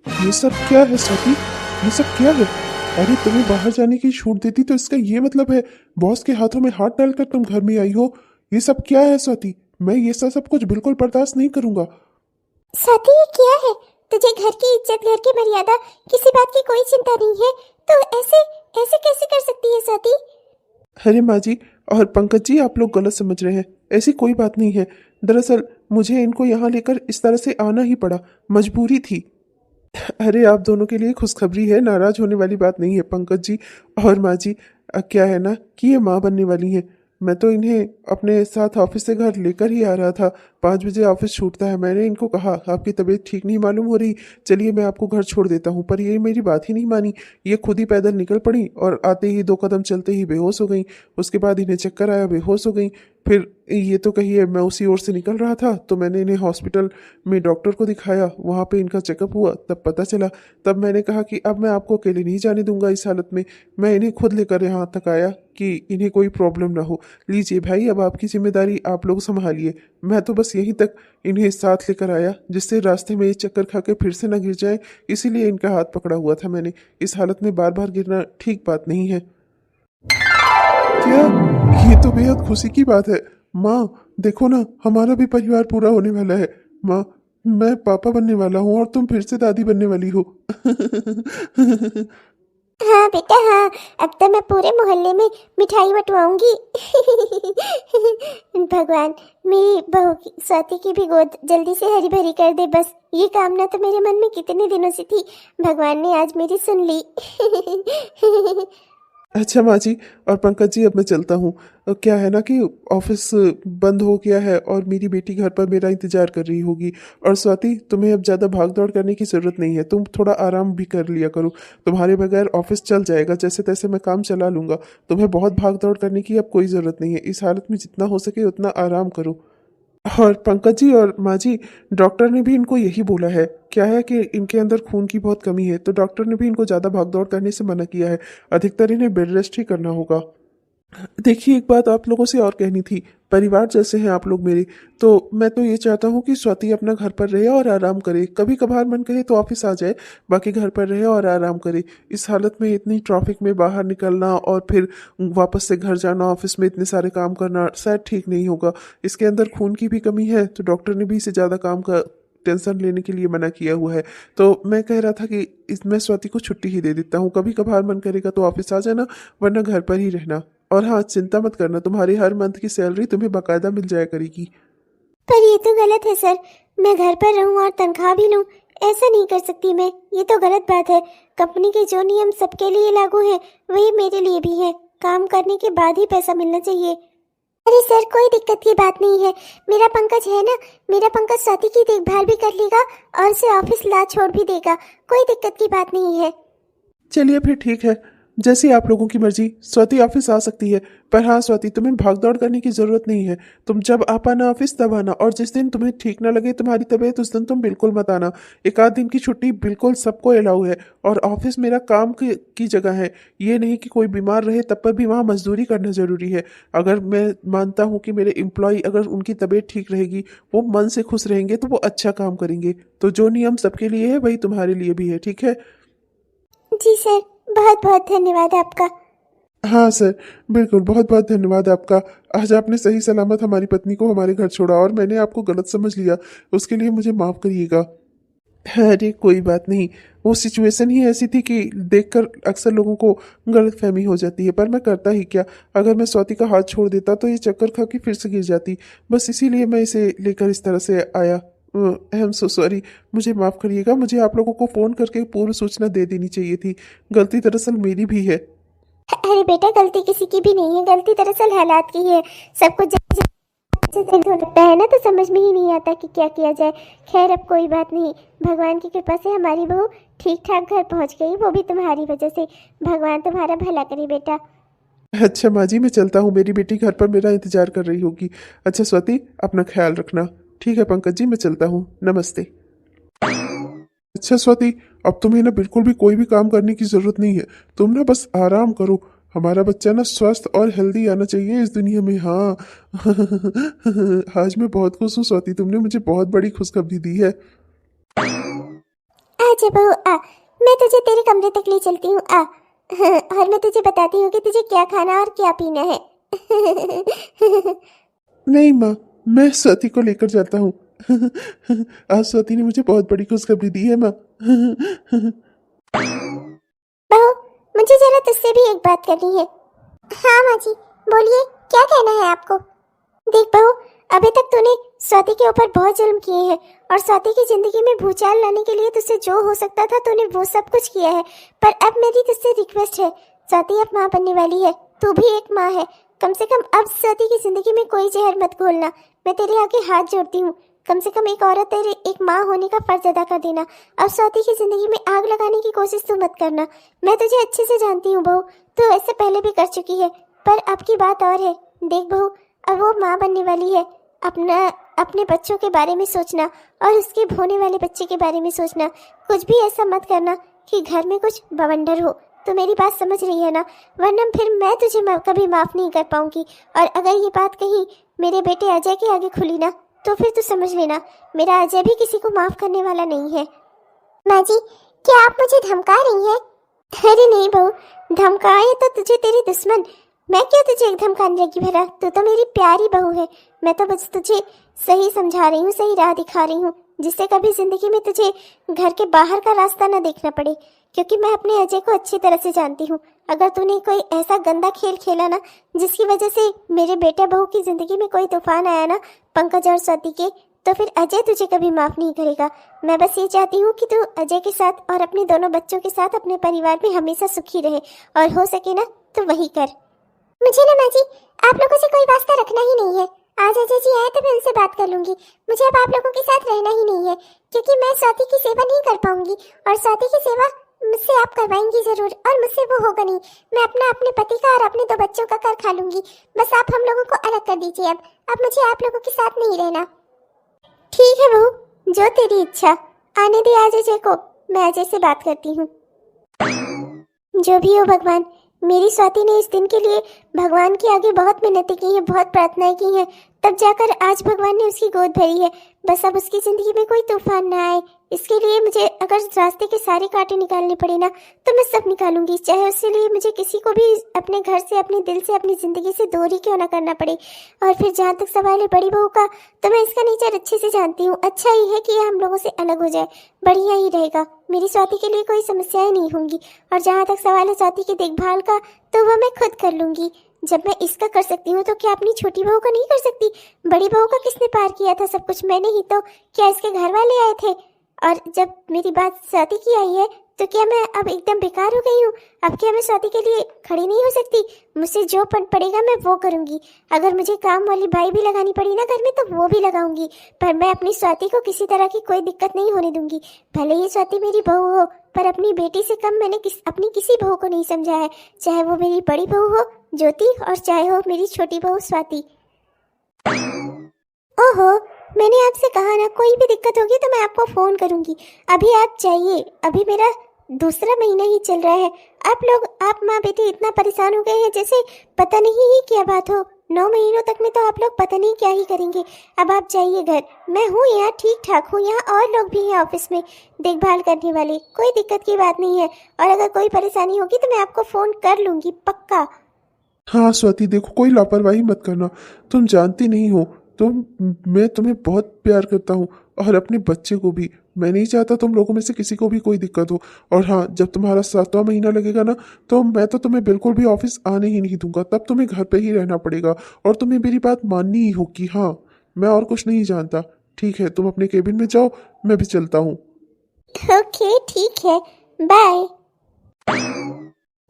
ये सब क्या है स्वाति? ये सब क्या है? अरे तुम्हें बाहर जाने की छूट देती तो इसका ये मतलब है बॉस के हाथों में हाथ डालकर तुम घर में आई हो? ये सब क्या है स्वाति? मैं ये सब कुछ बिल्कुल बर्दाश्त नहीं करूंगा। स्वाति ये क्या है? तुझे घर की इज्जत, घर की मर्यादा, किसी बात की कोई चिंता नहीं है तो ऐसे ऐसे कैसे कर सकती है स्वाति? अरे माँ जी और पंकज जी, आप लोग गलत समझ रहे हैं। ऐसी कोई बात नहीं है। दरअसल मुझे इनको यहाँ लेकर इस तरह से आना ही पड़ा, मजबूरी थी। अरे आप दोनों के लिए खुशखबरी है, नाराज होने वाली बात नहीं है पंकज जी और माँ जी। क्या है ना कि ये माँ बनने वाली हैं। मैं तो इन्हें अपने साथ ऑफिस से घर लेकर ही आ रहा था। 5 बजे ऑफिस छूटता है। मैंने इनको कहा आपकी तबीयत ठीक नहीं मालूम हो रही, चलिए मैं आपको घर छोड़ देता हूँ, पर ये मेरी बात ही नहीं मानी। ये खुद ही पैदल निकल पड़ी और आते ही 2 कदम चलते ही बेहोश हो गई। उसके बाद इन्हें चक्कर आया, बेहोश हो गई। फिर ये तो कहिए मैं उसी ओर से निकल रहा था तो मैंने इन्हें हॉस्पिटल में डॉक्टर को दिखाया, वहाँ पे इनका चेकअप हुआ, तब पता चला। तब मैंने कहा कि अब मैं आपको अकेले नहीं जाने दूंगा इस हालत में। मैं इन्हें खुद लेकर यहाँ तक आया कि इन्हें कोई प्रॉब्लम ना हो। लीजिए भाई, अब आपकी जिम्मेदारी आप लोग संभालिए। मैं तो बस यहीं तक इन्हें साथ लेकर आया जिससे रास्ते में ये चक्कर खा के फिर से ना गिर जाए, इसीलिए इनका हाथ पकड़ा हुआ था मैंने। इस हालत में बार बार गिरना ठीक बात नहीं है। क्या? ये तो बेहद खुशी की बात है। माँ देखो ना, हमारा भी परिवार पूरा होने वाला है। माँ, मैं पापा बनने वाला हूँ और तुम फिर से दादी बनने वाली हो। हाँ बेटा हाँ, अब तो मैं पूरे मोहल्ले में मिठाई बंटवाऊंगी। भगवान, मेरी बहू स्वाति की भी गोद जल्दी से हरी भरी कर दे बस। ये कामना तो मेरे मन में कितने दिनों से थी, भगवान ने आज मेरी सुन ली। अच्छा माँ जी और पंकज जी, अब मैं चलता हूँ। क्या है ना कि ऑफिस बंद हो गया है और मेरी बेटी घर पर मेरा इंतजार कर रही होगी। और स्वाति, तुम्हें अब ज़्यादा भाग दौड़ करने की ज़रूरत नहीं है, तुम थोड़ा आराम भी कर लिया करो। तुम्हारे बगैर ऑफिस चल जाएगा, जैसे तैसे मैं काम चला लूँगा। तुम्हें बहुत भाग दौड़ करने की अब कोई ज़रूरत नहीं है। इस हालत में जितना हो सके उतना आराम करो। और पंकज जी और माँ जी, डॉक्टर ने भी इनको यही बोला है। क्या है कि इनके अंदर खून की बहुत कमी है, तो डॉक्टर ने भी इनको ज़्यादा भागदौड़ करने से मना किया है। अधिकतर इन्हें बेड रेस्ट ही करना होगा। देखिए, एक बात आप लोगों से और कहनी थी। परिवार जैसे हैं आप लोग मेरे, तो मैं तो ये चाहता हूँ कि स्वाति अपना घर पर रहे और आराम करे। कभी कभार मन करे तो ऑफिस आ जाए, बाकी घर पर रहे और आराम करे। इस हालत में इतनी ट्रैफिक में बाहर निकलना और फिर वापस से घर जाना, ऑफिस में इतने सारे काम करना शायद ठीक नहीं होगा। इसके अंदर खून की भी कमी है, तो डॉक्टर ने भी इसे ज़्यादा काम का टेंशन लेने के लिए मना किया हुआ है। तो मैं कह रहा था कि इसमें स्वाति को छुट्टी ही दे देता हूँ। कभी कभार मन करेगा तो ऑफिस आ जाना, वरना घर पर ही रहना। और हाँ, चिंता मत करना, तुम्हारी हर मंथ की सैलरी तुम्हें बकायदा मिल जाया करेगी। पर ये तो गलत है सर, मैं घर पर रहूं और तनख्वाह भी लूं, ऐसा नहीं कर सकती मैं। ये तो गलत बात है। कंपनी के जो नियम सबके लिए लागू हैं वही मेरे लिए भी है। काम करने के बाद ही पैसा मिलना चाहिए। अरे सर, कोई दिक्कत की बात नहीं है। मेरा पंकज है ना, मेरा पंकज स्वाति की देखभाल भी कर लेगा और उसे ऑफिस ला छोड़ भी देगा। कोई दिक्कत की बात नहीं है। चलिए फिर ठीक है, जैसी आप लोगों की मर्जी। स्वाति ऑफिस आ सकती है, पर हाँ स्वाति, तुम्हें भाग दौड़ करने की जरूरत नहीं है। तुम जब आ पाना ऑफिस तब आना, और जिस दिन तुम्हें ठीक ना लगे तुम्हारी तबीयत, उस दिन तुम बिल्कुल मत आना। 1 आध दिन की छुट्टी बिल्कुल सबको अलाउ है। और ऑफिस मेरा काम की जगह है। ये नहीं कि कोई बीमार रहे तब पर भी वहाँ मजदूरी करना जरूरी है। अगर मैं मानता हूँ कि मेरे एम्प्लॉय, अगर उनकी तबीयत ठीक रहेगी, वो मन से खुश रहेंगे, तो वो अच्छा काम करेंगे। तो जो नियम सबके लिए है वही तुम्हारे लिए भी है, ठीक है? जी सर, बहुत बहुत धन्यवाद आपका। हाँ सर, बिल्कुल, बहुत बहुत धन्यवाद आपका। आज आपने सही सलामत हमारी पत्नी को हमारे घर छोड़ा और मैंने आपको गलत समझ लिया, उसके लिए मुझे माफ़ करिएगा। अरे कोई बात नहीं, वो सिचुएशन ही ऐसी थी कि देखकर अक्सर लोगों को गलतफहमी हो जाती है, पर मैं करता ही क्या। अगर मैं स्वाति का हाथ छोड़ देता तो ये चक्कर खा के फिर से गिर जाती। बस इसीलिए मैं इसे लेकर इस तरह से आया। आई एम सो सॉरी, मुझे माफ़ करिएगा। मुझे आप लोगों को फ़ोन करके पूर्व सूचना दे देनी चाहिए थी। गलती दरअसल मेरी भी है। अरे बेटा, गलती किसी की भी नहीं है, गलती दरअसल हालात की है। सब कुछ जब लगता है ना तो समझ में ही नहीं आता कि क्या किया जाए। खैर, अब कोई बात नहीं। भगवान की कृपा से हमारी बहू ठीक ठाक घर पहुंच गई, वो भी तुम्हारी वजह से। भगवान तुम्हारा भला करे बेटा। अच्छा माँ जी, मैं चलता हूँ, मेरी बेटी घर पर मेरा इंतजार कर रही होगी। अच्छा स्वाति, अपना ख्याल रखना। ठीक है पंकज जी, मैं चलता हूँ, नमस्ते। अच्छा स्वाति, अब तुम्हें ना बिल्कुल भी कोई भी काम करने की जरूरत नहीं है। तुम ना बस आराम करो। हमारा बच्चा ना स्वस्थ और हेल्दी आना चाहिए इस दुनिया में। हाँ। आज मैं बहुत खुश हूँ स्वाति, तुमने मुझे बहुत बड़ी खुशखबरी दी है। अच्छा बहू आ, मैं तुझे तेरे कमरे तक ले चलती हूँ आ। और मैं तुझे बताती हूँ कि तुझे क्या खाना और क्या पीना है। नहीं माँ, मैं स्वाति को लेकर जाता हूँ। आज स्वाति ने मुझे बहुत बड़ी खुशखबरी दी है माँ। बहू, मुझे जरा तुझसे भी एक बात करनी है। हाँ माँ जी, बोलिए, क्या कहना है आपको? देख बहू, अभी तक तूने स्वाति के ऊपर बहुत जुल्म किए हैं और स्वाति की जिंदगी में भूचाल लाने के लिए तुझसे जो हो सकता था तूने वो सब कुछ किया है। पर अब मेरी तुझसे रिक्वेस्ट है, स्वाति अब माँ बनने वाली है, तू भी एक माँ है, कम से कम अब स्वाति की जिंदगी में कोई जहर मत घोलना। मैं तेरे आगे हाथ जोड़ती हूँ, कम से कम एक औरत तेरे एक माँ होने का फर्ज अदा कर देना। अब स्वाति की जिंदगी में आग लगाने की कोशिश तू मत करना। मैं तुझे अच्छे से जानती हूँ बहू, तू ऐसे पहले भी कर चुकी है, पर अब की बात और है। देख बहू, अब वो माँ बनने वाली है, अपने बच्चों के बारे में सोचना और उसके होने वाले बच्चे के बारे में सोचना। कुछ भी ऐसा मत करना कि घर में कुछ बवंडर हो। तो मेरी बात समझ रही है ना? वरना फिर मैं तुझे कभी माफ नहीं कर पाऊंगी। और अगर ये बात कहीं मेरे बेटे अजय के आगे खुली ना, तो फिर तू समझ लेना, मेरा अजय भी किसी को माफ करने वाला नहीं है। माँ जी, क्या आप मुझे धमका रही हैं? अरे नहीं बहू, धमकाए तो तुझे तेरे दुश्मन, मैं क्यों तुझे धमकाने लगी भला? तू तो मेरी प्यारी बहू है। मैं तो बस तुझे सही समझा रही हूँ, सही राह दिखा रही हूँ, जिससे कभी जिंदगी में तुझे घर के बाहर का रास्ता ना देखना पड़े। क्योंकि मैं अपने अजय को अच्छी तरह से जानती हूँ। अगर तूने कोई ऐसा गंदा खेल खेला ना, जिसकी वजह से मेरे बेटे बहू की जिंदगी में कोई तूफान आया ना, पंकज और स्वाति के, तो फिर अजय तुझे कभी माफ नहीं करेगा। मैं बस ये चाहती हूँ कि तू अजय के साथ और अपने दोनों बच्चों के साथ अपने परिवार में हमेशा सुखी रहे, और हो सके ना तो वही कर। मुझे ना माँ जी, आप लोगों से कोई वास्ता रखना ही नहीं है। आज अजय जी आए तो मैं उनसे बात कर लूंगी। मुझे अब आप लोगों के साथ रहना ही नहीं है, क्योंकि मैं स्वाति की सेवा नहीं कर पाऊंगी, और स्वाति की सेवा मुझसे आप करवाएंगी जरूर, और मुझसे वो होगा नहीं। मैं अपने पति का और अपने 2 बच्चों का कर खा लूंगी। बस आप हम लोगों को अलग कर दीजिए। अब मुझे आप लोगों के साथ नहीं रहना। ठीक है बहू, जो तेरी इच्छा। आने दे आज अजय को, मैं अजय से बात करती हूँ। जो भी हो भगवान, मेरी स्वाति ने इस दिन के लिए भगवान के आगे बहुत मेहनतें की हैं, बहुत प्रार्थनाएं की हैं, तब जाकर आज भगवान ने उसकी गोद भरी है। बस अब उसकी जिंदगी में कोई तूफान ना आए, इसके लिए मुझे अगर रास्ते के सारे कांटे निकालने पड़े ना, तो मैं सब निकालूंगी, चाहे उसके लिए मुझे किसी को भी अपने घर से, अपने दिल से, अपनी जिंदगी से दूर ही क्यों ना करना पड़े। और फिर जहाँ तक सवाल है बड़ी बहू का, तो मैं इसका नेचर अच्छे से जानती हूँ। अच्छा ही है कि ये हम लोगों से अलग हो जाए, बढ़िया ही रहेगा। मेरी स्वाति के लिए कोई समस्याएं नहीं होंगी। और जहाँ तक सवाल है स्वाति की देखभाल का, तो वह मैं खुद कर लूंगी। जब मैं इसका कर सकती हूँ तो क्या अपनी छोटी बहू का नहीं कर सकती? बड़ी बहू का किसने पार किया था सब कुछ? मैंने ही तो। क्या इसके घर वाले आए थे? और जब मेरी बात स्वाति की आई है, तो क्या मैं अब एकदम बेकार हो गई हूँ? अब क्या मैं स्वाति के लिए खड़ी नहीं हो सकती? मुझसे जो पड़ेगा मैं वो करूँगी। अगर मुझे काम वाली बाई भी लगानी पड़ी ना घर में, तो वो भी लगाऊंगी। पर मैं अपनी स्वाति को किसी तरह की कोई दिक्कत नहीं होने दूंगी। भले ये स्वाति मेरी बहू हो, पर अपनी बेटी से कम मैंने अपनी किसी बहू को नहीं समझा है, चाहे वो मेरी बड़ी बहू हो ज्योति, और चाहे हो मेरी छोटी बहू स्वाति। ओहो, मैंने आपसे कहा ना, कोई भी दिक्कत होगी तो मैं आपको फोन करूंगी। अभी आप जाइए, अभी मेरा दूसरा महीना ही चल रहा है। आप माँ बेटी इतना परेशान हो गए हैं जैसे पता नहीं ही क्या बात हो। 9 महीनों तक में तो आप लोग पता नहीं क्या ही करेंगे। अब आप जाइए घर, मैं हूँ यहाँ, ठीक ठाक हूँ यहाँ, और लोग भी हैं ऑफिस में देखभाल करने वाले, कोई दिक्कत की बात नहीं है। और अगर कोई परेशानी होगी तो मैं आपको फोन कर लूंगी पक्का। हाँ स्वाति, देखो कोई लापरवाही मत करना। तुम जानती नहीं हो, मैं तुम्हें बहुत प्यार करता हूँ, और अपने बच्चे को भी। मैं नहीं चाहता तुम लोगों में से किसी को भी कोई दिक्कत हो। और हाँ, जब तुम्हारा 7वां महीना लगेगा ना, तो मैं तो तुम्हें बिल्कुल भी ऑफिस आने ही नहीं दूंगा। तब तुम्हें घर पे ही रहना पड़ेगा, और तुम्हें मेरी बात माननी ही होगी। हाँ, मैं और कुछ नहीं जानता। ठीक है, तुम अपने केबिन में जाओ, मैं भी चलता हूँ। ओके ठीक है, बाय।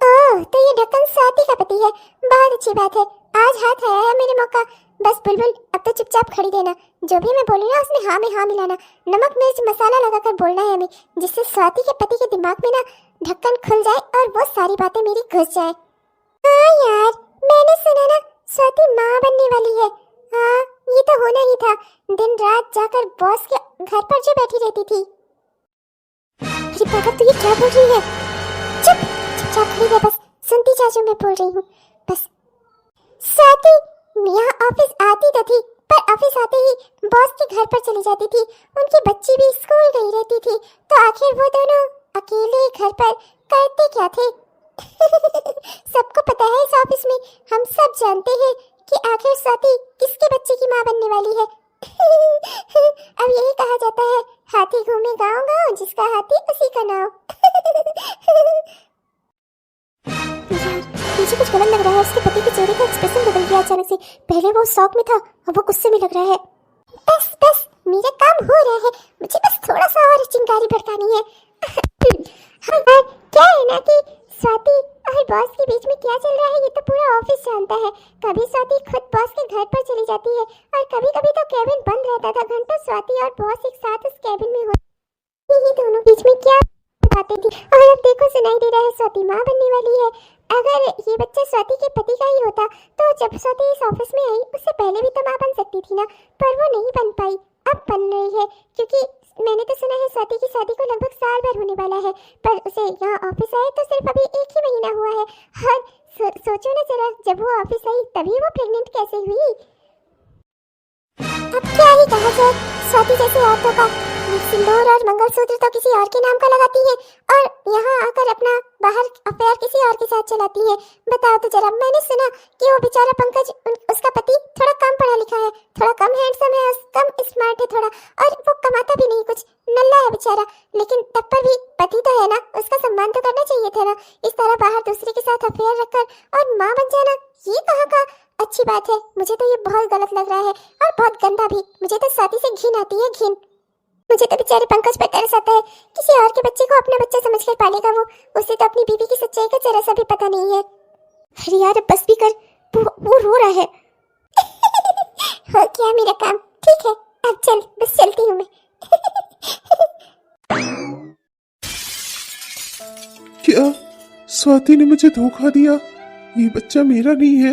ओह, तो ये ढक्कन स्वाति का पति है, बहुत अच्छी बात है। आज हाथ आया है मेरे मौका। बस बुलबुल, अब तो चुपचाप खड़ी रहना। जो भी मैं बोलूँ ना, उसमें हाँ में हाँ मिलाना। नमक मिर्च मसाला लगाकर बोलना है हमें, जिससे स्वाति के पति के दिमाग में ना ढक्कन खुल जाए और वो सारी बातें मेरी घुस जाए। हाँ यार, मैंने सुना ना स्वाति माँ बनने वाली है। हाँ, ये तो होना ही था। दिन रात जाकर बॉस के घर पर जो बैठी रहती थी। अरे पागल, तू ये क्या बोल रही है? चुपचाप खड़ी रह, बस सुनती जा जो मैं बोल रही हूँ। बस स्वाति यहाँ ऑफिस आती तो थी, पर ऑफिस आते ही बॉस के घर पर चली जाती थी। उनकी बच्ची भी स्कूल गई रहती थी, तो आखिर वो दोनों अकेले घर पर करते क्या थे? सबको पता है इस ऑफिस में, हम सब जानते हैं कि आखिर स्वाति किसके बच्चे की माँ बनने वाली है। अब यही कहा जाता है, हाथी घूमे गाँव गाँव, जिसका हाथी उसी का नाव। यार, मुझे कुछ गलत लग रहा है। उसके पति के चेहरे का एक्सप्रेशन बदल गया अचानक से। पहले वो शौक में था, अब वो गुस्से में लग रहा है। बस बस, मेरा काम हो रहा है, मुझे बस थोड़ा सा और चिंगारी भड़कानी है। हाँ यार, क्या है ना कि स्वाति और बॉस के बीच में क्या चल रहा है ये तो पूरा ऑफिस जानता है। कभी स्वाति खुद बॉस के घर पर चली जाती है और कभी कभी तो केबिन बंद रहता था। घंटों स्वाति और बॉस एक साथ उस केबिन में होते। ये दोनों बीच में क्या बातें थी, और अब देखो सुनाई दे रहा है स्वाति माँ बनने वाली है। अगर ये बच्चा स्वाति के पति का ही होता तो जब स्वाति इस ऑफिस में आई उससे पहले भी तो माँ बन सकती थी ना, पर वो नहीं बन पाई। अब बन रही है, क्योंकि मैंने तो सुना है स्वाति की शादी को लगभग साल भर होने वाला है, पर उसे यहाँ ऑफिस आए तो सिर्फ अभी 1 ही महीना हुआ है। और सोचो ना जरा, जब वो ऑफिस आई तभी वो प्रेग्नेंट कैसे हुई? अब क्या ही कहा जाए, स्वाति जैसे औरतों का सिंदूर और मंगलसूत्र तो किसी और के नाम का लगाती है और यहाँ आकर अपना बाहर अफेयर किसी और के साथ चलाती है। बताओ तो जरा, मैंने सुना कि वो बेचारा पंकज, उसका पति थोड़ा कम पढ़ा लिखा है, थोड़ा कम हैंडसम है, कम स्मार्ट है थोड़ा, और वो कमाता भी नहीं कुछ, नल्ला है बेचारा। लेकिन तब पर भी पति तो है ना, उसका सम्मान तो करना चाहिए था ना। इस तरह बाहर दूसरे के साथ अफेयर रखकर और माँ बन जाना, ये कहाँ का अच्छी बात है? मुझे तो ये बहुत गलत लग रहा है और बहुत गंदा भी। मुझे तो स्वाति से घिन आती है, घिन। मुझे तो बेचारे पंकज पर तरस आता है, किसी और के बच्चे को अपना बच्चा समझकर पालेगा वो। उसे तो अपनी बीवी की सच्चाई का जरा सा भी पता नहीं है। अरे यार बस भी कर, वो रो रहा है। हो गया मेरा काम, ठीक है अब चल, बस चलती हूँ मैं। क्या स्वाति ने मुझे धोखा दिया? ये बच्चा मेरा नहीं है,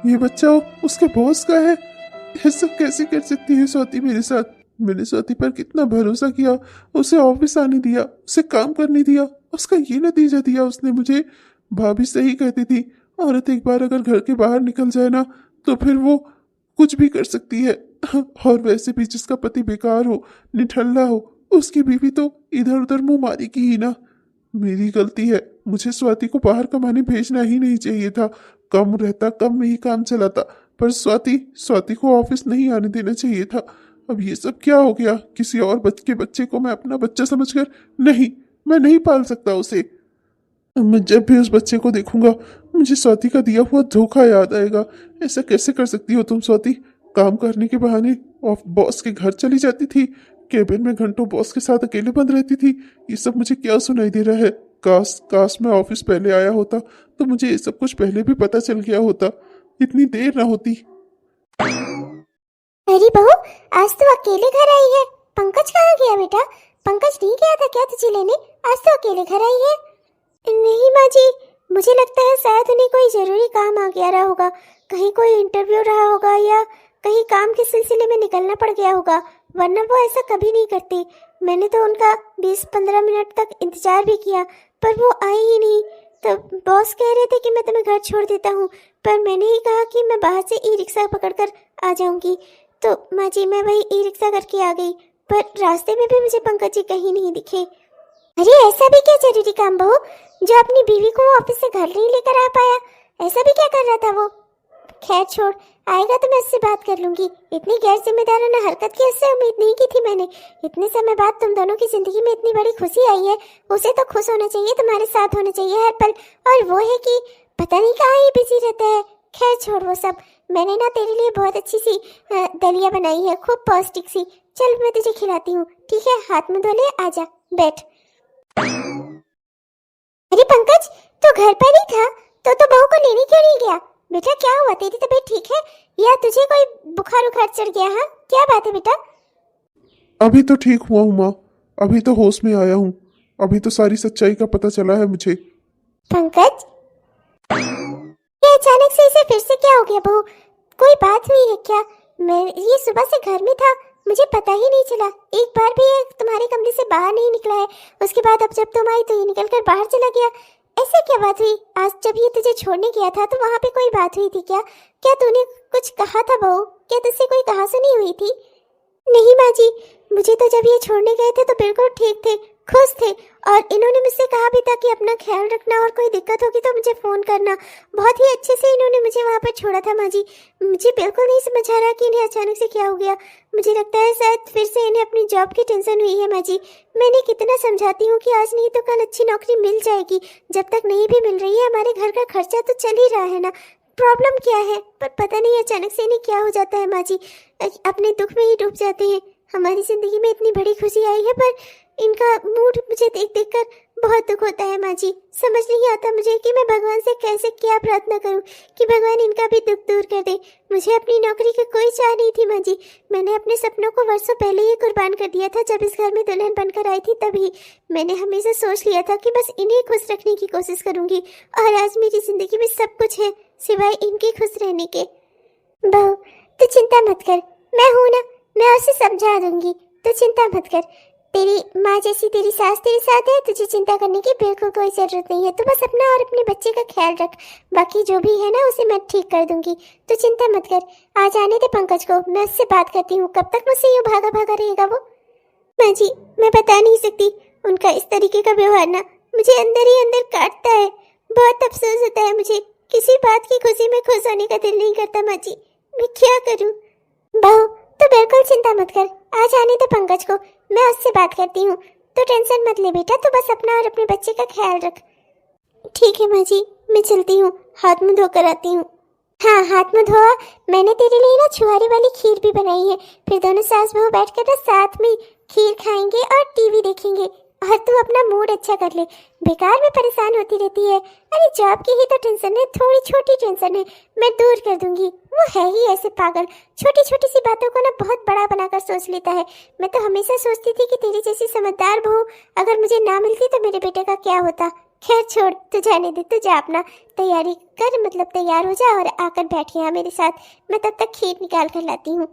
ये बच्चा उसके बॉस का है। ऐसा कैसे कर सकती है स्वाति मेरे साथ? मैंने स्वाति पर कितना भरोसा किया, उसे ऑफिस आने दिया, उसे काम करने दिया, उसका ये नतीजा दिया उसने मुझे। भाभी सही कहती थी, औरत एक बार अगर घर के बाहर निकल जाए ना तो फिर वो कुछ भी कर सकती है। और वैसे भी जिसका पति बेकार हो, निठल्ला हो, उसकी बीवी तो इधर उधर मुंह मारी की ही ना। मेरी गलती है, मुझे स्वाति को बाहर कमाने भेजना ही नहीं चाहिए था। कम रहता, कम में ही काम चलाता, पर स्वाति को ऑफिस नहीं आने देना चाहिए था। अब ये सब क्या हो गया? किसी और बच्चे को मैं अपना बच्चा समझकर नहीं, मैं नहीं पाल सकता उसे। मैं जब भी उस बच्चे को देखूंगा मुझे स्वाति का दिया हुआ धोखा याद आएगा। ऐसा कैसे कर सकती हो तुम स्वाति? काम करने के बहाने बॉस के घर चली जाती थी, केबिन में घंटों बॉस के साथ अकेले बंद रहती थी। ये सब मुझे क्या सुनाई दे रहा है? काश मैं ऑफिस पहले आया होता तो मुझे ये सब कुछ पहले भी पता चल गया होता, इतनी देर ना होती। अरे बहू, आज तो अकेले घर आई है। पंकज कहाँ गया बेटा? पंकज नहीं गया था क्या तुझे लेने? आज तो अकेले घर आई है। नहीं माँ जी, मुझे लगता है शायद उन्हें कोई जरूरी काम आ गया रहा होगा, कहीं कोई इंटरव्यू रहा होगा या कहीं काम के सिलसिले में निकलना पड़ गया होगा, वरना वो ऐसा कभी नहीं करती। मैंने तो उनका 20-15 मिनट तक इंतजार भी किया पर वो आई ही नहीं। तो बॉस कह रहे थे कि मैं तुम्हें घर छोड़ देता हूँ, पर मैंने ही कहा कि मैं बाहर से ई रिक्शा पकड़कर आ जाऊंगी। तो माँ जी मैं वही ई रिक्शा करके आ गई, पर रास्ते में भी मुझे पंकज जी कहीं नहीं दिखे। अरे ऐसा भी क्या जरूरी काम बहू जो अपनी बीवी को ऑफिस से घर नहीं लेकर आ पाया? ऐसा भी क्या कर रहा था वो? खैर छोड़, आएगा तो मैं उससे बात कर लूंगी। इतनी गैर जिम्मेदाराना हरकत की उससे उम्मीद नहीं की थी मैंने। इतने समय बाद तुम दोनों की जिंदगी में इतनी बड़ी खुशी आई है, उसे तो खुश होना चाहिए, तुम्हारे साथ होना चाहिए हर पल। और वो है कि पता नहीं कहाँ ही बिजी रहता है। खैर छोड़ वो सब, मैंने ना तेरे लिए बहुत अच्छी सी दलिया बनाई है, खूब पौष्टिक सी। चल मैं तुझे खिलाती हूँ, ठीक है? हाथ में धो ले, आजा बैठ। अरे पंकज, तो घर पर ही था तो बहू को लेने क्यों नहीं गया? बेटा क्या हुआ, तेरी तबीयत ठीक है या तुझे कोई बुखार उखार चढ़ गया? हाँ क्या बात है बेटा? अभी तो ठीक हुआ हूँ माँ, अभी तो होश में आया हूँ, अभी तो सारी सच्चाई का पता चला है मुझे। पंकज, ये अचानक से इसे फिर से क्या हो गया बहू? कोई बात हुई है क्या? मैं ये सुबह से घर में था, मुझे पता ही नहीं चला। एक बार भी ये तुम्हारे कमरे से बाहर नहीं निकला है। उसके बाद अब जब तुम आई तो ये निकलकर बाहर चला गया। ऐसा क्या बात हुई? आज जब ये तुझे छोड़ने गया था तो वहाँ पे कोई बात हुई थी क्या? क्या तूने कुछ कहा था बहू? क्या तुझसे कोई कहा सुनी हुई थी? नहीं माँ जी, मुझे तो जब ये छोड़ने गए थे तो बिल्कुल ठीक थे, खुश थे। और इन्होंने मुझसे कहा भी था कि अपना ख्याल रखना और कोई दिक्कत होगी तो मुझे फ़ोन करना। बहुत ही अच्छे से इन्होंने मुझे वहाँ पर छोड़ा था माँ जी। मुझे बिल्कुल नहीं समझ आ रहा कि इन्हें अचानक से क्या हो गया। मुझे लगता है शायद फिर से इन्हें अपनी जॉब की टेंशन हुई है माँ जी। मैंने कितना समझाती हूँ कि आज नहीं तो कल अच्छी नौकरी मिल जाएगी। जब तक नहीं भी मिल रही है हमारे घर का खर्चा तो चल ही रहा है ना। प्रॉब्लम क्या है? पर पता नहीं अचानक से इन्हें क्या हो जाता है माँ जी। अपने दुख में ही डूब जाते हैं। हमारी जिंदगी में इतनी बड़ी खुशी आई है पर इनका मूड मुझे देख देख कर बहुत दुख होता है माँ जी। समझ नहीं आता मुझे कि मैं भगवान से कैसे क्या प्रार्थना करूँ कि भगवान इनका भी दुख दूर कर दे। मुझे अपनी नौकरी की कोई चाह नहीं थी माँ जी। मैंने अपने सपनों को वर्षों पहले ही कुर्बान कर दिया था। जब इस घर में दुल्हन बनकर आई थी तभी मैंने हमेशा सोच लिया था कि बस इन्हें खुश रखने की कोशिश करूँगी। और आज मेरी जिंदगी में सब कुछ है सिवाय इनके खुश रहने के। बहू तू चिंता मत कर, मैं हूं ना, मैं उसे समझा दूंगी। तू चिंता मत कर, तेरी माँ जैसी तेरी सास तेरे साथ है। तुझे चिंता करने की बिल्कुल कोई जरूरत नहीं है। तू बस अपना और अपने बच्चे का ख्याल रख। बाकी जो भी है ना उसे मैं ठीक कर दूंगी। तू चिंता मत कर। आज आने दे पंकज को, मैं उससे बात करती हूँ। कब तक मुझसे यूँ भागा भागा रहेगा वो? माँ जी मैं बता नहीं सकती, उनका इस तरीके का व्यवहार ना मुझे अंदर ही अंदर काटता है। बहुत अफसोस होता है मुझे। किसी बात की खुशी में खुश होने का दिल नहीं करता माँ जी। मैं क्या करूँ? बहू तो बिल्कुल चिंता मत कर, आज आने दे पंकज को, मैं उससे बात करती हूँ। तो टेंशन मत ले बेटा, तो बस अपना और अपने बच्चे का ख्याल रख। ठीक है माँ जी, मैं चलती हूँ, हाथ मुँह धोकर आती हूँ। हाँ हाथ मुँह धोआ। मैंने तेरे लिए ना छुहारे वाली खीर भी बनाई है। फिर दोनों सास बहू बैठकर ना साथ में खीर खाएंगे और टीवी देखेंगे। और तू अपना मूड अच्छा कर ले, बेकार में परेशान होती रहती है। अरे जॉब की ही तो टेंशन है, थोड़ी छोटी टेंशन है, मैं दूर कर दूंगी। वो है ही ऐसे पागल, छोटी छोटी सी बातों को ना बहुत बड़ा बनाकर सोच लेता है। मैं तो हमेशा सोचती थी कि तेरी जैसी समझदार बहू अगर मुझे ना मिलती तो मेरे बेटे का क्या होता। खैर छोड़, तू जाने दे, तू जा अपना तैयारी कर, मतलब तैयार हो जा और आकर बैठ यहाँ मेरे साथ। मैं तब तक खीर निकाल कर लाती हूँ।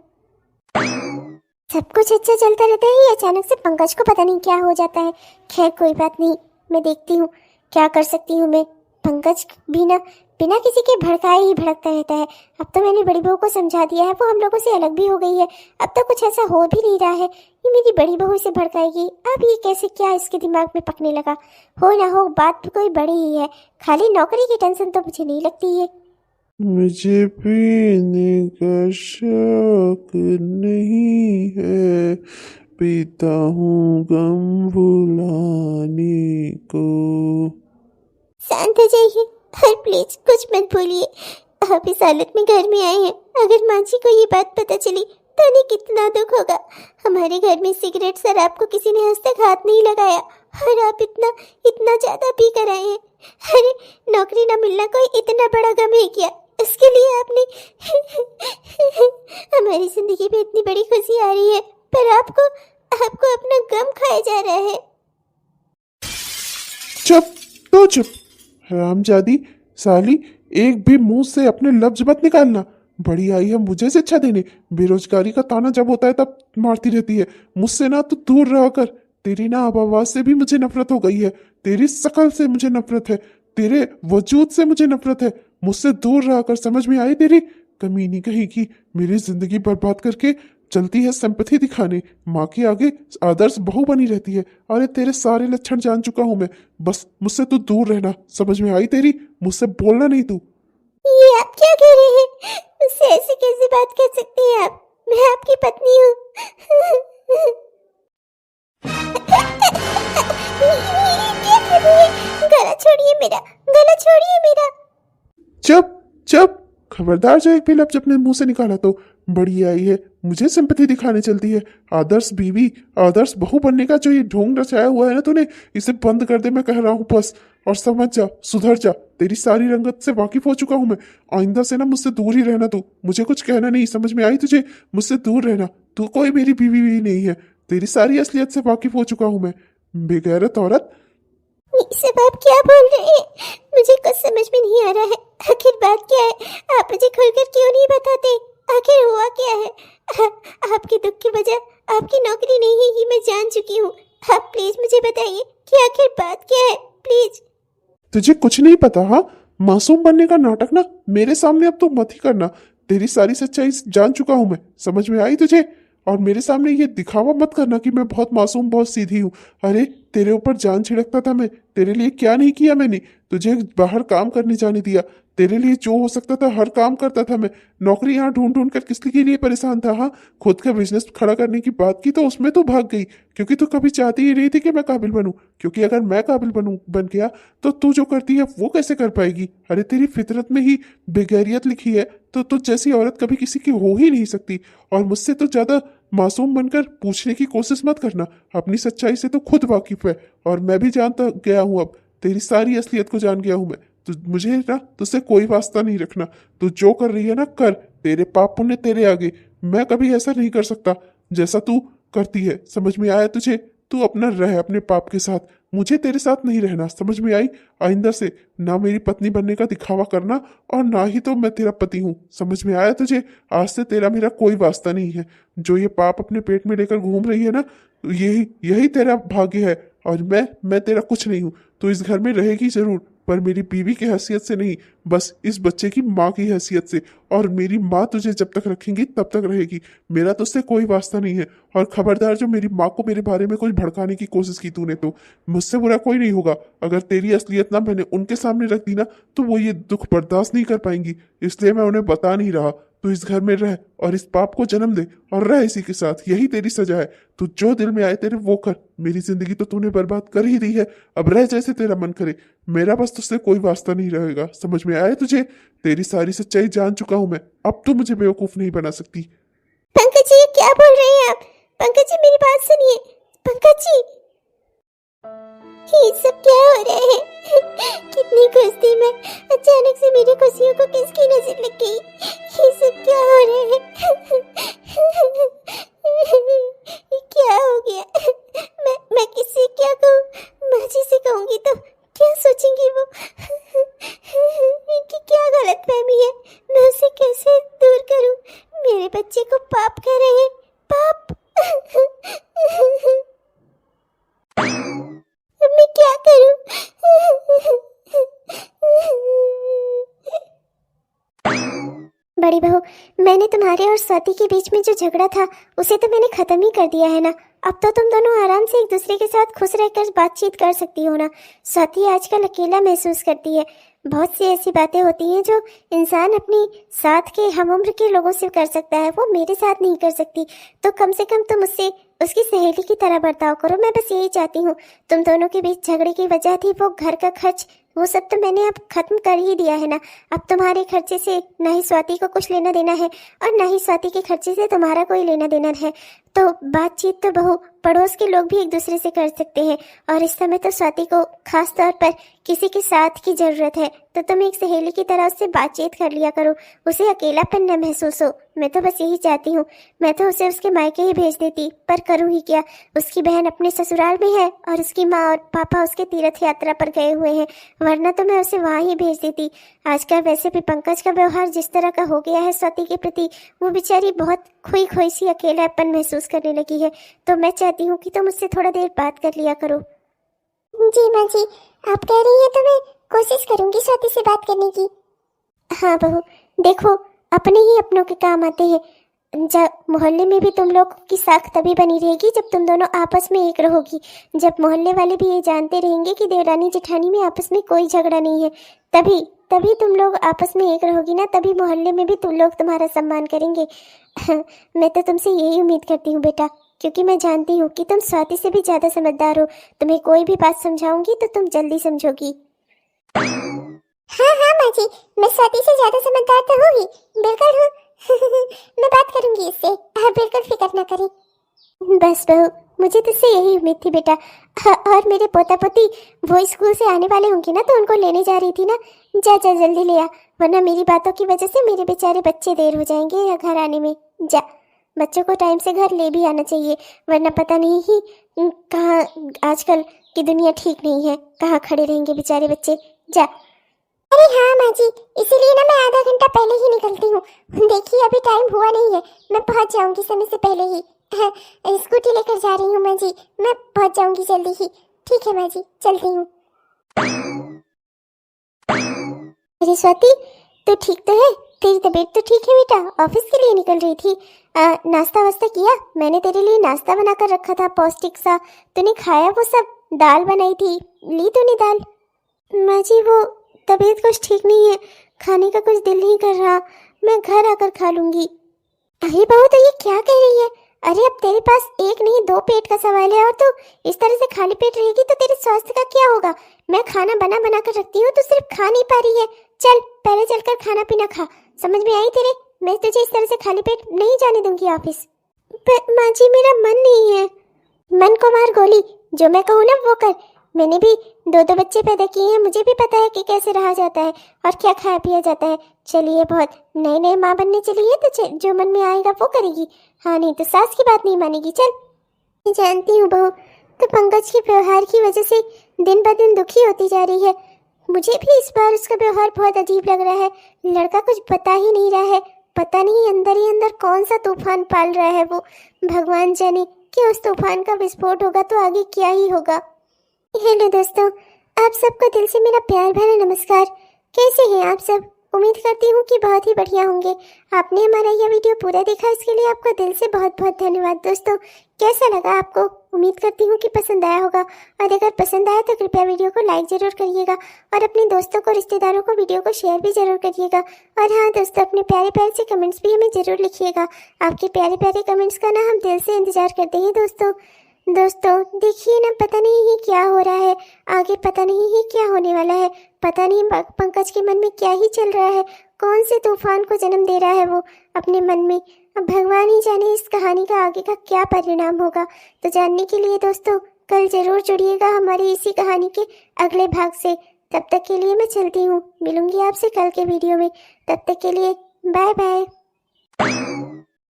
सब कुछ अच्छा चलता रहता है, अचानक से पंकज को पता नहीं क्या हो जाता है। खैर कोई बात नहीं, मैं देखती हूँ क्या कर सकती हूँ मैं। पंकज भी ना बिना किसी के भड़काए ही भड़कता रहता है। अब तो मैंने बड़ी बहू को समझा दिया है, वो हम लोगों से अलग भी हो गई है। अब तो कुछ ऐसा हो भी नहीं रहा है। ये मेरी बड़ी बहू से भड़काएगी, अब ये कैसे क्या इसके दिमाग में पकने लगा। हो ना हो बात तो कोई बड़ी ही है, खाली नौकरी की टेंशन तो मुझे नहीं लगती है। मुझे पीने का शौक नहीं है, पीता हूँ गम भुलाने को। शांत हो जाइए और प्लीज कुछ मत बोलिए। आप इस हालत में घर में आए हैं, अगर माँ जी को ये बात पता चली तो उन्हें कितना दुख होगा। हमारे घर में सिगरेट शराब को किसी ने आज तक हाथ नहीं लगाया और आप इतना इतना ज्यादा पी कर आए हैं। अरे नौकरी ना मिलना कोई इतना बड़ा गम है क्या? उसके लिए आपने हमारी जिंदगी में इतनी बड़ी खुशी आ रही है पर आपको आपको अपना गम खाया जा रहा है। चुप तो चुप, हरामजादी साली, एक भी मुंह से अपने लफ्ज मत निकालना। बड़ी आई है मुझे शिक्षा देने। बेरोजगारी का ताना जब होता है तब मारती रहती है। मुझसे ना तो दूर रह कर। तेरी ना आवाज से भी मुझे नफरत हो गई है, तेरी शकल से मुझे नफरत है, तेरे वजूद से मुझे नफरत है। मुझसे दूर रह कर, समझ में आई तेरी? कमीनी कहीं की, मेरी जिंदगी बर्बाद करके चलती है सिंपैथी दिखाने। माँ के आगे आदर्श बहू बनी रहती है। अरे तेरे सारे लक्षण जान चुका हूं मैं, बस मुझसे तू दूर रहना। समझ में आई तेरी? मुझसे बोलना नहीं तू। ये आप क्या कह रहे हैं? मुझसे ऐसी कैसी बात कर सकती हैं आप? मैं आपकी पत्नी हूँ। क्या कर रही है? गला छोड़िए मेरा, गला छोड़िए मेरा। चुप चुप, खबरदार जो एक भी लफ्ज अपने मुंह से निकाला तो बड़ी आई है मुझे सिंपैथी दिखाने चलती है। आदर्श बीवी, आदर्श बहू बनने का जो ये ढोंग रचाया हुआ है ना तूने, इसे बंद कर दे, मैं कह रहा हूँ बस। और समझ जा, सुधर जा, तेरी सारी रंगत से वाकिफ हो चुका हूं मैं। आइंदा से ना मुझसे दूर ही रहना तू, मुझे कुछ कहना नहीं। समझ में आई तुझे? मुझसे दूर रहना, तू कोई मेरी बीवी भी नहीं है। तेरी सारी असलियत से वाकिफ हो चुका हूं मैं, बेगैरत औरत। ये सब आप क्या बोल रहे हैं? मुझे कुछ समझ में नहीं आ रहा है। आखिर बात क्या है? आप मुझे खुलकर क्यों नहीं बताते? आखिर हुआ क्या है? आपके दुख की वजह आपकी नौकरी नहीं है, ये मैं जान चुकी हूँ। आप प्लीज मुझे बताइए कि आखिर बात क्या है, प्लीज। तुझे कुछ नहीं पता? हाँ, मासूम बनने का नाटक ना मेरे सामने अब तो मत ही करना। तेरी सारी सच्चाई जान चुका हूं मैं। समझ में आई तुझे? और मेरे सामने ये दिखावा मत करना कि मैं बहुत मासूम, बहुत सीधी हूँ। अरे तेरे ऊपर जान छिड़कता था मैं। तेरे लिए क्या नहीं किया मैंने। तुझे बाहर काम करने जाने दिया। तेरे लिए जो हो सकता था हर काम करता था मैं। नौकरी यहाँ ढूंढ ढूंढ कर किस के लिए परेशान था? हाँ, खुद का बिजनेस खड़ा करने की बात की तो उसमें तो भाग गई, क्योंकि तू कभी चाहती ही नहीं थी कि मैं काबिल बनूं। क्योंकि अगर मैं काबिल बन गया तो तू जो करती है वो कैसे कर पाएगी? अरे तेरी फितरत में ही बेगैरियत लिखी है, तो तुझ जैसी औरत कभी किसी की हो ही नहीं सकती। और मुझसे तो ज्यादा मासूम बनकर पूछने की कोशिश मत करना। अपनी सच्चाई से तो खुद वाकिफ है, और मैं भी जानता गया हूं। अब तेरी सारी असलियत को जान गया हूं मैं। तो मुझे ना तुझसे कोई वास्ता नहीं रखना। तू जो कर रही है ना कर। तेरे पाप पुण्य तेरे आगे। मैं कभी ऐसा नहीं कर सकता जैसा तू करती है। समझ में आया तुझे? तू अपना रह अपने पाप के साथ। मुझे तेरे साथ नहीं रहना। समझ में आई? आइंदा से ना मेरी पत्नी बनने का दिखावा करना, और ना ही तो मैं तेरा पति हूँ। समझ में आया तुझे? आज से तेरा मेरा कोई वास्ता नहीं है। जो ये पाप अपने पेट में लेकर घूम रही है ना, यही यही तेरा भाग्य है। और मैं तेरा कुछ नहीं हूँ। तो इस घर में रहेगी जरूर, पर मेरी बीवी की हैसियत से नहीं, बस इस बच्चे की माँ की हैसियत से। और मेरी माँ तुझे जब तक रखेंगी तब तक रहेगी। मेरा तुझसे कोई वास्ता नहीं है। और खबरदार, जो मेरी माँ को मेरे बारे में कुछ भड़काने की कोशिश की तूने, तो मुझसे बुरा कोई नहीं होगा। अगर तेरी असलियत ना मैंने उनके सामने रख दी ना, तो वो ये दुख बर्दाश्त नहीं कर पाएंगी। इसलिए मैं उन्हें बता नहीं रहा। तू इस घर में रह और इस पाप को जन्म दे और रह इसी के साथ। यही तेरी सजा है। तू जो दिल में आए तेरे वो कर। मेरी जिंदगी तो तूने बर्बाद कर ही दी है। अब रह जैसे तेरा मन करे। मेरा बस तुझसे कोई वास्ता नहीं रहेगा। समझ में आया तुझे? तेरी सारी सच्चाई जान चुका हूं मैं। अब तू मुझे बेवकूफ नहीं बना सकती। पंकज जी, क्या बोल रहे हैं आप? पंकज जी, मेरी बात सुनिए। पंकज जी, ये सब क्या हो रहा है? कितनी खुश थी मैं, अचानक से मेरी खुशियों को किसकी नजर लग गई? ये सब क्या हो रहा है? ये क्या हो गया? मैं किससे क्या कहूँ? माँ जी से कहूंगी तो क्या सोचेंगी वो? इनकी क्या गलतफहमी है? मैं उसे कैसे दूर करूं? मेरे बच्चे को पाप कह रहे हैं। पाप? अब मैं क्या करूं? बड़ी बहू, मैंने तुम्हारे और स्वाति के बीच में जो झगड़ा था उसे तो मैंने खत्म ही कर दिया है ना। अब तो तुम दोनों आराम से एक दूसरे के साथ खुश रहकर बातचीत कर सकती हो ना। स्वाति आजकल अकेला महसूस करती है। बहुत सी ऐसी बातें होती हैं जो इंसान अपनी साथ के हम उम्र के लोगों से कर सकता है, वो मेरे साथ नहीं कर सकती। तो कम से कम तुम उससे उसकी सहेली की तरह बर्ताव करो। मैं बस यही चाहती हूँ। तुम दोनों के बीच झगड़े की वजह थी वो घर का खर्च, वो सब तो मैंने अब खत्म कर ही दिया है ना। अब तुम्हारे खर्चे से ना ही स्वाति को कुछ लेना देना है और ना ही स्वाति के खर्चे से तुम्हारा कोई लेना देना है। तो बातचीत तो बहू पड़ोस के लोग भी एक दूसरे से कर सकते हैं, और इस समय तो स्वाति को खास तौर पर किसी के साथ की जरूरत है। तो तुम एक सहेली की तरह उससे बातचीत कर लिया करो, उसे अकेलापन न महसूस हो। मैं तो बस यही चाहती हूँ। मैं तो उसे उसके मायके ही भेज देती, पर करूँ ही क्या? उसकी बहन अपने ससुराल में है और उसकी माँ और पापा उसके तीर्थ यात्रा पर गए हुए हैं, वरना तो मैं उसे वहाँ ही भेज देती। आजकल वैसे भी पंकज का व्यवहार जिस तरह का हो गया है स्वाति के प्रति, वो बेचारी बहुत खोई खोई सी अकेलापन महसूस करने लगी है। तो मैं चाहती हूँ कि तुम उससे थोड़ा देर बात कर लिया करो। जी माँ जी, आप कह रही हैं तो मैं कोशिश करूंगी स्वाति से बात करने की। हाँ बहू, देखो अपने ही अपनों के काम आते हैं। जब मोहल्ले में भी तुम लोग की साख तभी बनी रहेगी जब तुम दोनों आपस में एक रहोगी। जब मोहल्ले वाले भी ये जानते रहेंगे कि देवरानी जेठानी में आपस में कोई झगड़ा नहीं है, तभी तभी तुम लोग आपस में एक रहोगी ना, तभी मोहल्ले में भी तुम लोग तुम्हारा सम्मान करेंगे। मैं तो तुमसे यही उम्मीद करती हूँ बेटा, क्योंकि मैं जानती हूँ कि तुम स्वाति से भी ज्यादा समझदार हो। तुम्हें कोई भी बात समझाऊंगी तो तुम जल्दी समझोगी। हाँ हाँ माँ जी, मैं स्वाति से ज्यादा समझदार तो हूँ ही, बिल्कुल हूँ। मैं बात करूंगी इससे, आप बिल्कुल फिक्र ना करें। बस बहू, मुझे तुझसे यही उम्मीद थी बेटा। और मेरे पोता पोती वो स्कूल से आने वाले होंगे ना, तो उनको लेने जा रही थी ना। जा जा जल्दी ले आ, वरना मेरी बातों की वजह से मेरे बेचारे बच्चे देर हो जाएंगे घर आने में। जा, बच्चों को टाइम से घर ले भी आना चाहिए, वरना पता नहीं ही कहाँ आजकल की दुनिया ठीक नहीं है, कहाँ खड़े रहेंगे बेचारे बच्चे। जा। अरे हाँ माँ जी, इसीलिए ना मैं आधा घंटा पहले ही निकलती हूँ। देखिए अभी टाइम हुआ नहीं है, मैं पहुँच जाऊंगी समय से पहले ही। स्कूटी लेकर जा रही हूँ माँ जी, मैं पहुँच जाऊंगी जल्दी ही। ठीक है माँ जी, चलती हूँ। अरे स्वाति, तू ठीक तो है? तेरी तबीयत तो ठीक है बेटा? ऑफिस के लिए निकल रही थी? नाश्ता वास्ता किया? मैंने तेरे लिए नाश्ता बना कर रखा था पौष्टिक सा, तूने खाया वो सब? दाल बनाई थी, ली तूने दाल? माँ जी वो तबीयत कुछ ठीक नहीं है, खाने का कुछ दिल नहीं कर रहा, मैं घर आकर खा लूंगी। अरे बहू तो ये क्या कह रही है? अरे अब तेरे पास एक नहीं दो पेट का सवाल है और तू इस तरह से खाली पेट रहेगी तो तेरे स्वास्थ्य का क्या होगा? मैं खाना बना बना कर रखती हूँ, तू सिर्फ खा नहीं पा रही है। चल पहले चलकर खाना पीना खा, समझ में आई तेरे? मैं तुझे इस तरह से खाली पेट नहीं जाने दूंगी ऑफिस। माँ जी मेरा मन नहीं है। मन को मार गोली, जो मैं कहूँ ना वो कर। मैंने भी दो दो बच्चे पैदा किए हैं, मुझे भी पता है कि कैसे रहा जाता है और क्या खाया पिया जाता है। चलिए बहुत नए नए माँ बनने चली है तो जो मन में आएगा वो करेगी। हाँ नहीं तो सास की बात नहीं मानेगी। चल। मैं जानती हूँ बहू, तो पंकज के व्यवहार की वजह से दिन ब दिन दुखी होती जा रही है। मुझे भी इस बार उसका व्यवहार बहुत अजीब लग रहा है। लड़का कुछ बता ही नहीं रहा है, पता नहीं अंदर ही अंदर कौन सा तूफान पाल रहा है वो। भगवान जाने कि उस तूफान का विस्फोट होगा तो आगे क्या ही होगा। हेलो दोस्तों, आप सबको दिल से मेरा प्यार भरा नमस्कार। कैसे हैं आप सब? उम्मीद करती हूँ कि बहुत ही बढ़िया होंगे। आपने हमारा यह वीडियो पूरा देखा, इसके लिए आपका दिल से बहुत बहुत धन्यवाद। दोस्तों कैसा लगा आपको? उम्मीद करती हूँ कि पसंद आया होगा, और अगर पसंद आया तो कृपया वीडियो को लाइक जरूर करिएगा और अपने दोस्तों को रिश्तेदारों को वीडियो को शेयर भी जरूर करिएगा। और हाँ दोस्तों, अपने प्यारे प्यारे से कमेंट्स भी हमें जरूर लिखिएगा। आपके प्यारे प्यारे कमेंट्स का ना हम दिल से इंतजार करते हैं दोस्तों देखिए ना, पता नहीं है क्या हो रहा है आगे, पता नहीं है क्या होने वाला है। पता नहीं पंकज के मन में क्या ही चल रहा है, कौन से तूफान को जन्म दे रहा है वो अपने मन में। अब भगवान ही जाने इस कहानी का आगे का क्या परिणाम होगा। तो जानने के लिए दोस्तों कल जरूर जुड़िएगा हमारी इसी कहानी के अगले भाग से। तब तक के लिए मैं चलती हूँ, मिलूंगी आपसे कल के वीडियो में। तब तक के लिए बाय बाय।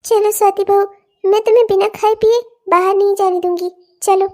चलो स्वाति बहू, मैं तुम्हें बिना खाए पिए बाहर नहीं जाने दूंगी। चलो।